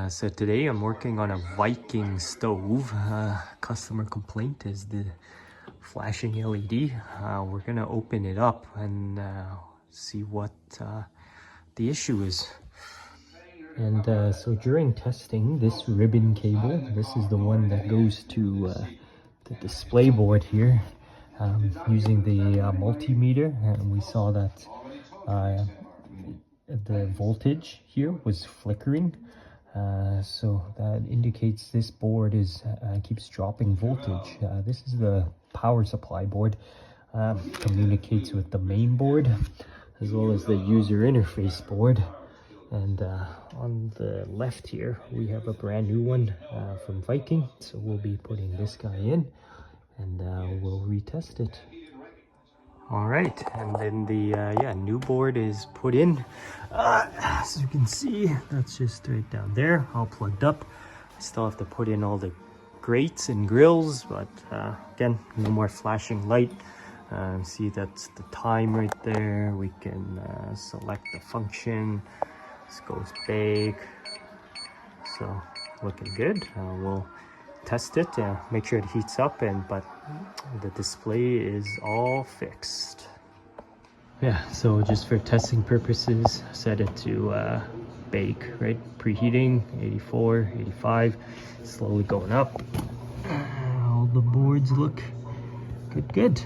So today I'm working on a Viking stove. Customer complaint is the flashing LED. We're gonna open it up and see what the issue is. And so during testing, this ribbon cable, this is the one that goes to the display board here, using the multimeter, and we saw that the voltage here was flickering. So that indicates this board is keeps dropping voltage. This is the power supply board, communicates with the main board as well as the user interface board. And on the left here we have a brand new one from Viking, so we'll be putting this guy in and we'll retest it. All right, and then the new board is put in. As you can see, that's just right down there, all plugged up. I still have to put in all the grates and grills, but again, no more flashing light. See, that's the time right there. We can select the function. This goes bake, so looking good. We'll test it, make sure it heats up, but the display is all fixed. Yeah, so just for testing purposes, set it to bake, right? Preheating 84, 85, slowly going up. All the boards look good.